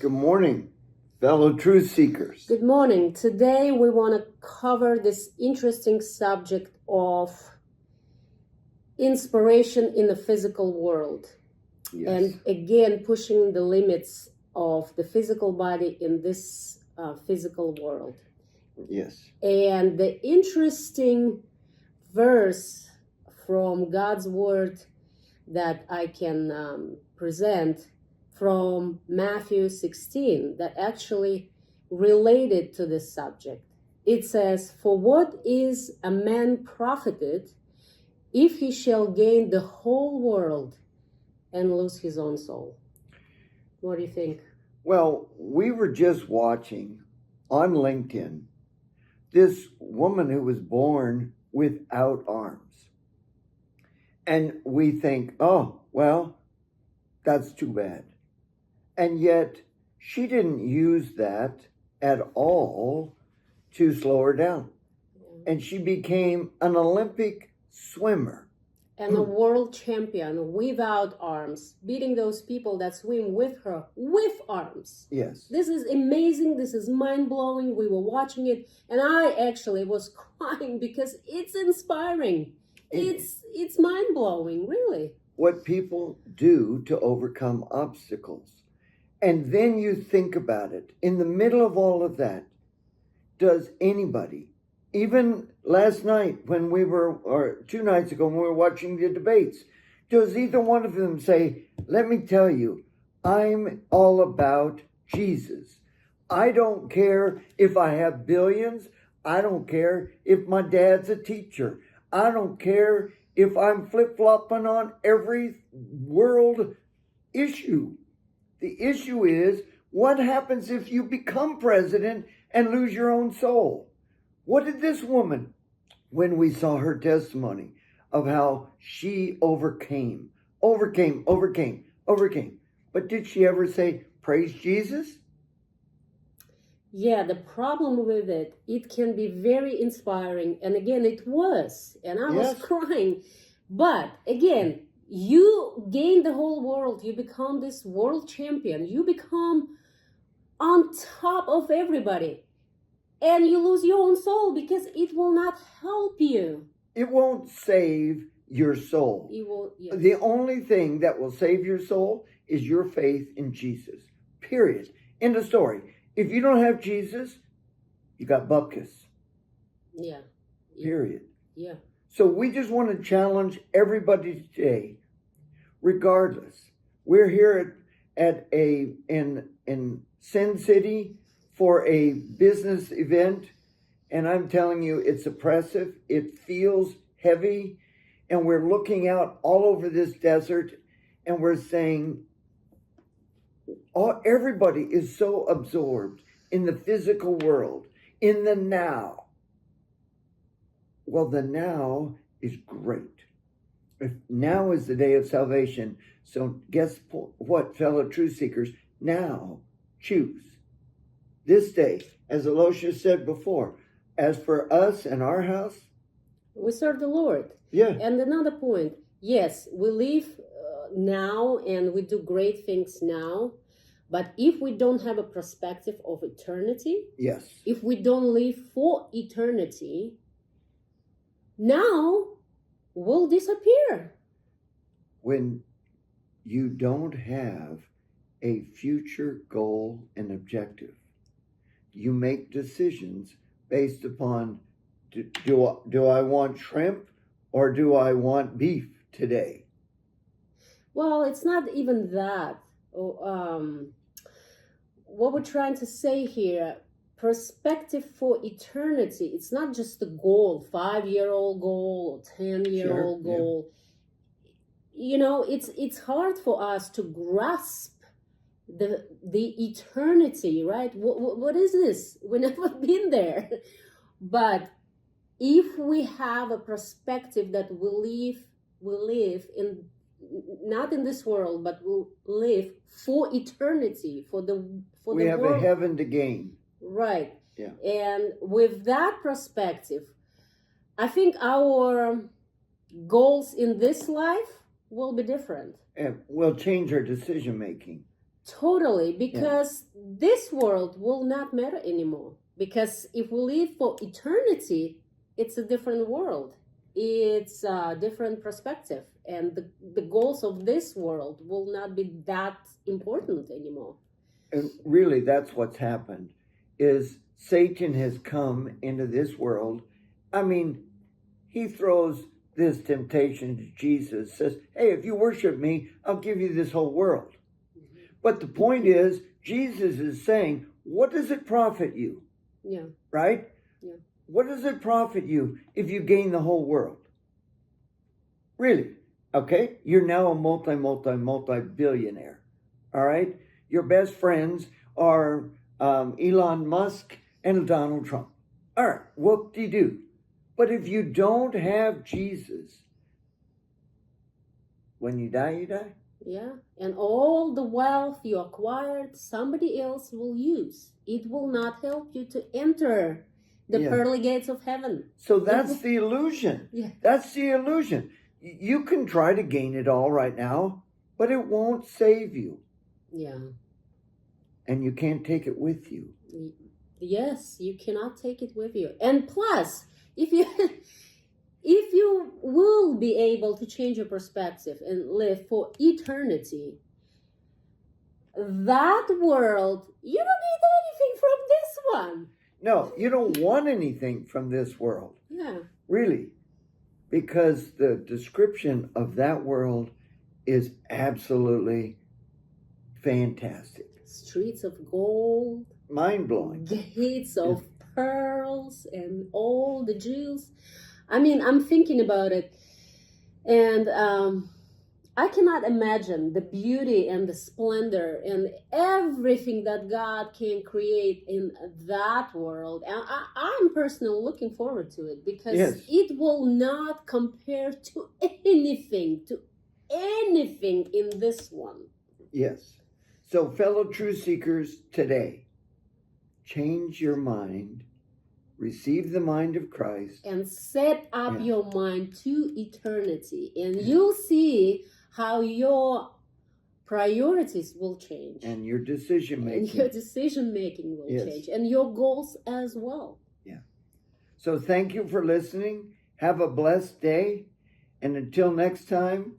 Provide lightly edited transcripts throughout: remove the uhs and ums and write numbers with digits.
Good morning, fellow truth seekers. Good morning. Today we want to cover this interesting subject of inspiration in the physical world. Yes. And again, pushing the limits of the physical body in this physical world. Yes. And the interesting verse from God's word that I can present from Matthew 16 that actually related to this subject. It says, "For what is a man profited if he shall gain the whole world and lose his own soul?" What do you think? Well, we were just watching on LinkedIn this woman who was born without arms. And we think, oh, well, that's too bad. And yet she didn't use that at all to slow her down. And she became an Olympic swimmer. And a world champion without arms, beating those people that swim with her with arms. Yes. This is amazing. This is mind-blowing. We were watching it, and I actually was crying because it's inspiring. It's mind-blowing, really. What people do to overcome obstacles. And then you think about it. In the middle of all of that, does anybody, even last night when we were, or 2 nights ago when we were watching the debates, does either one of them say, let me tell you, I'm all about Jesus. I don't care if I have billions. I don't care if my dad's a teacher. I don't care if I'm flip-flopping on every world issue. The issue is, what happens if you become president and lose your own soul? What did this woman, when we saw her testimony of how she overcame? But did she ever say, praise Jesus? Yeah, the problem with it, it can be very inspiring. And again, it was. And I was crying. But again, you gain the whole world. You become this world champion. You become on top of everybody. And you lose your own soul because it will not help you. It won't save your soul. It will, yes. The only thing that will save your soul is your faith in Jesus. Period. End of story. If you don't have Jesus, you got bupkis. Yeah. Period. Yeah. So we just want to challenge everybody today, regardless. We're here in Sin City for a business event, and I'm telling you, it's oppressive. It feels heavy, and we're looking out all over this desert, and we're saying, everybody is so absorbed in the physical world, in the now. Well, the now is great. If now is the day of salvation. So guess what, fellow truth seekers? Now choose. This day, as Elisha said before, as for us and our house, we serve the Lord. Yeah. And another point, yes, we live now and we do great things now. But if we don't have a perspective of eternity, yes, if we don't live for eternity, now we'll disappear. When you don't have a future goal and objective, you make decisions based upon, do I want shrimp or do I want beef today? Well, it's not even that. What we're trying to say here, perspective for eternity, it's not just a goal, 5-year-old goal or 10-year-old goal. You know, it's hard for us to grasp the eternity, right? What is this? We've never been there. But if we have a perspective that we live in, not in this world, but we'll live for eternity, we have world. A heaven to gain. Right. Yeah. And with that perspective, I think our goals in this life will be different. And we'll change our decision making. Totally, because this world will not matter anymore. Because if we live for eternity, it's a different world. It's a different perspective. And the goals of this world will not be that important anymore. And really, that's what's happened, is Satan has come into this world. I mean, he throws this temptation to Jesus, says, hey, if you worship me, I'll give you this whole world. But the point is, Jesus is saying, what does it profit you? Yeah. Right? Yeah. What does it profit you if you gain the whole world? Really? Okay? You're now a multi-billionaire. All right? Your best friends are Elon Musk and Donald Trump. All right, whoop-de-doo. But if you don't have Jesus, when you die, you die. Yeah, and all the wealth you acquired, somebody else will use. It will not help you to enter the pearly gates of heaven. So that's the illusion. Yeah. That's the illusion. You can try to gain it all right now, but it won't save you. Yeah. And you can't take it with you. Yes, you cannot take it with you. And plus, if you will be able to change your perspective and live for eternity, that world, you don't need anything from this one. No, you don't want anything from this world. Yeah. Really. Because the description of that world is absolutely fantastic. Streets of gold. Mind-blowing. Gates of pearls and all the jewels. I mean, I'm thinking about it, and I cannot imagine the beauty and the splendor and everything that God can create in that world. And I'm personally looking forward to it, because it will not compare to anything in this one. Yes. So, fellow truth seekers, today, change your mind. Receive the mind of Christ. And set up your mind to eternity. And you'll see how your priorities will change. And your decision making. And your decision making will change. And your goals as well. Yeah. So thank you for listening. Have a blessed day. And until next time,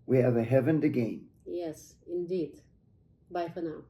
we have a heaven to gain. Yes, indeed. Bye for now.